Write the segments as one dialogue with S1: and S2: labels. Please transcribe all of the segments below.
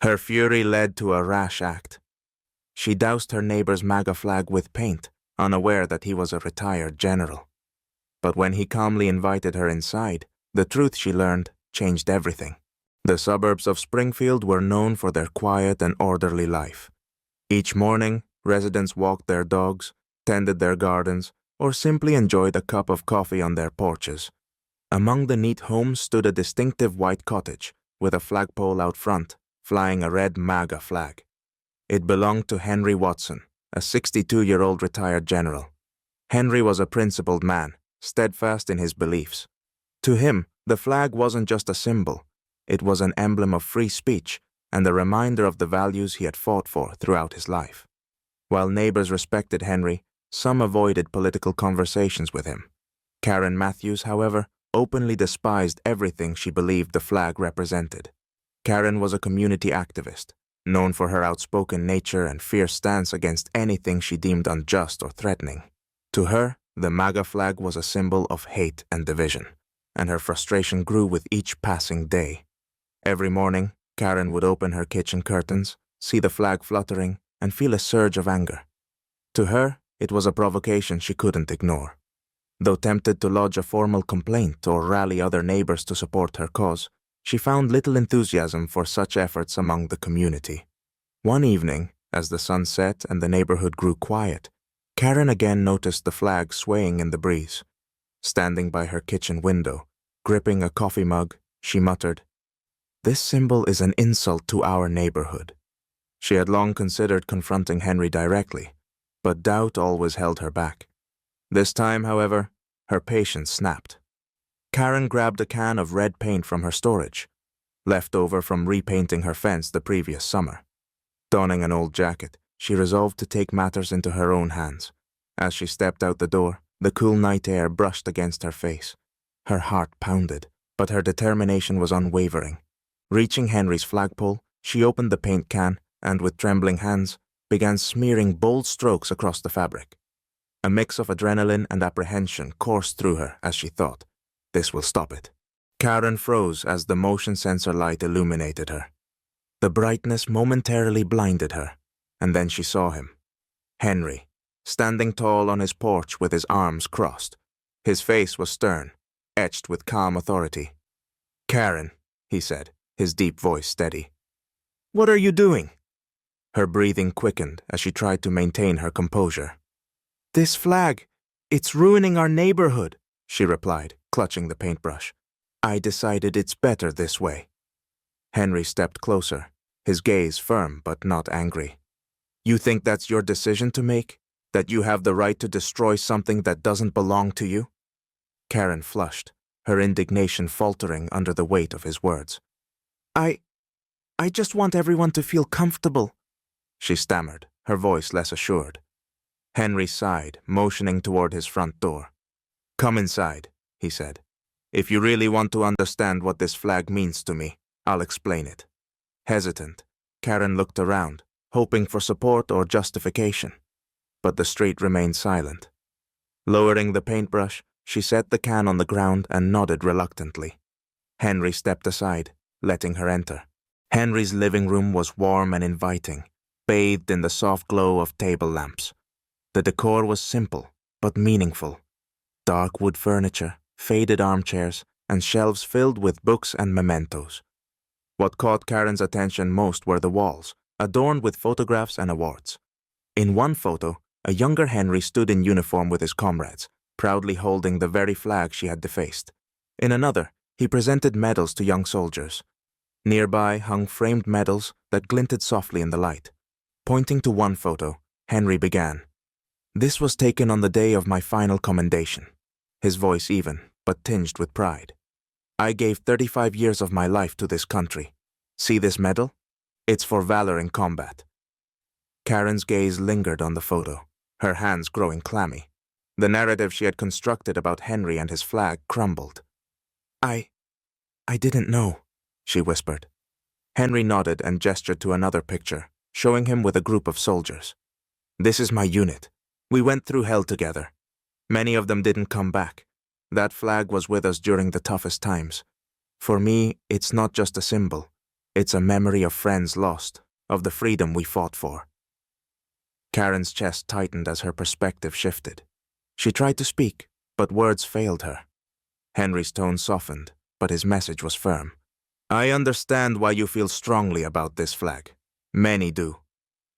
S1: Her fury led to a rash act. She doused her neighbor's Maga flag with paint, unaware that he was a retired general. But when he calmly invited her inside, the truth she learned changed everything. The suburbs of Springfield were known for their quiet and orderly life. Each morning, residents walked their dogs, tended their gardens, or simply enjoyed a cup of coffee on their porches. Among the neat homes stood a distinctive white cottage, with a flagpole out front, flying a red Maga flag. It belonged to Henry Watson, a 62-year-old retired general. Henry was a principled man, steadfast in his beliefs. To him, the flag wasn't just a symbol. It was an emblem of free speech and a reminder of the values he had fought for throughout his life. While neighbors respected Henry, some avoided political conversations with him. Karen Matthews, however, openly despised everything she believed the flag represented. Karen was a community activist, known for her outspoken nature and fierce stance against anything she deemed unjust or threatening. To her, the Maga flag was a symbol of hate and division, and her frustration grew with each passing day. Every morning, Karen would open her kitchen curtains, see the flag fluttering, and feel a surge of anger. To her, it was a provocation she couldn't ignore. Though tempted to lodge a formal complaint or rally other neighbors to support her cause, she found little enthusiasm for such efforts among the community. One evening, as the sun set and the neighborhood grew quiet, Karen again noticed the flag swaying in the breeze. Standing by her kitchen window, gripping a coffee mug, she muttered, "This symbol is an insult to our neighborhood." She had long considered confronting Henry directly, but doubt always held her back. This time, however, her patience snapped. Karen grabbed a can of red paint from her storage, left over from repainting her fence the previous summer. Donning an old jacket, she resolved to take matters into her own hands. As she stepped out the door, the cool night air brushed against her face. Her heart pounded, but her determination was unwavering. Reaching Henry's flagpole, she opened the paint can and, with trembling hands, began smearing bold strokes across the fabric. A mix of adrenaline and apprehension coursed through her as she thought, "This will stop it." Karen froze as the motion sensor light illuminated her. The brightness momentarily blinded her, and then she saw him. Henry, standing tall on his porch with his arms crossed. His face was stern, etched with calm authority. "Karen," he said, his deep voice steady. "What are you doing?" Her breathing quickened as she tried to maintain her composure. "This flag, it's ruining our neighborhood," she replied, clutching the paintbrush. "I decided it's better this way." Henry stepped closer, his gaze firm but not angry. "You think that's your decision to make? That you have the right to destroy something that doesn't belong to you?" Karen flushed, her indignation faltering under the weight of his words. I just want everyone to feel comfortable," she stammered, her voice less assured. Henry sighed, motioning toward his front door. "Come inside," he said. "If you really want to understand what this flag means to me, I'll explain it." Hesitant, Karen looked around, hoping for support or justification. But the street remained silent. Lowering the paintbrush, she set the can on the ground and nodded reluctantly. Henry stepped aside, letting her enter. Henry's living room was warm and inviting, bathed in the soft glow of table lamps. The decor was simple, but meaningful. Dark wood furniture, faded armchairs, and shelves filled with books and mementos. What caught Karen's attention most were the walls, adorned with photographs and awards. In one photo, a younger Henry stood in uniform with his comrades, proudly holding the very flag she had defaced. In another, he presented medals to young soldiers. Nearby hung framed medals that glinted softly in the light. Pointing to one photo, Henry began. "This was taken on the day of my final commendation," his voice even, but tinged with pride. "I gave 35 years of my life to this country. See this medal? It's for valor in combat." Karen's gaze lingered on the photo, her hands growing clammy. The narrative she had constructed about Henry and his flag crumbled. I didn't know," she whispered. Henry nodded and gestured to another picture, showing him with a group of soldiers. "This is my unit. We went through hell together. Many of them didn't come back. That flag was with us during the toughest times. For me, it's not just a symbol. It's a memory of friends lost, of the freedom we fought for. Karen's chest tightened as her perspective shifted. She tried to speak, but words failed her. Henry's tone softened, but his message was firm. I understand why you feel strongly about this flag. Many do.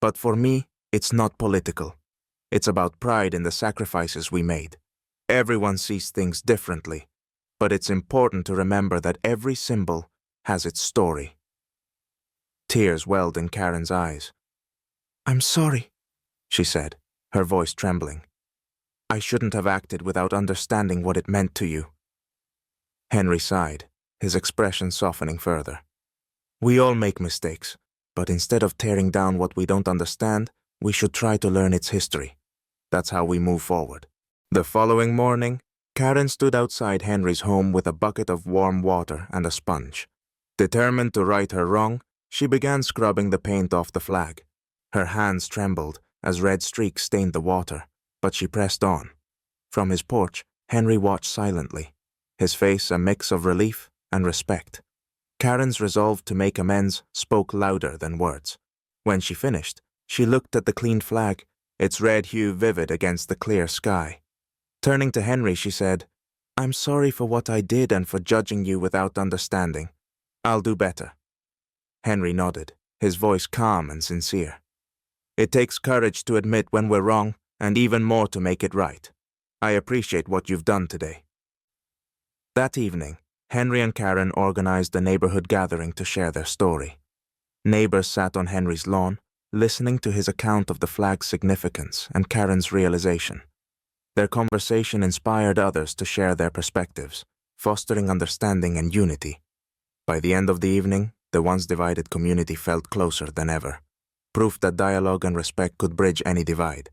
S1: But for me, it's not political. It's about pride in the sacrifices we made. Everyone sees things differently, but it's important to remember that every symbol has its story. Tears welled in Karen's eyes. I'm sorry, she said, her voice trembling. I shouldn't have acted without understanding what it meant to you. Henry sighed, his expression softening further. We all make mistakes, but instead of tearing down what we don't understand, we should try to learn its history. That's how we move forward. The following morning, Karen stood outside Henry's home with a bucket of warm water and a sponge. Determined to right her wrong, she began scrubbing the paint off the flag. Her hands trembled as red streaks stained the water, but she pressed on. From his porch, Henry watched silently, his face a mix of relief and respect. Karen's resolve to make amends spoke louder than words. When she finished, she looked at the clean flag, its red hue vivid against the clear sky. Turning to Henry, she said, I'm sorry for what I did and for judging you without understanding. I'll do better. Henry nodded, his voice calm and sincere. It takes courage to admit when we're wrong, and even more to make it right. I appreciate what you've done today. That evening, Henry and Karen organized a neighborhood gathering to share their story. Neighbors sat on Henry's lawn, listening to his account of the flag's significance and Karen's realization. Their conversation inspired others to share their perspectives, fostering understanding and unity. By the end of the evening, the once divided community felt closer than ever, proof that dialogue and respect could bridge any divide.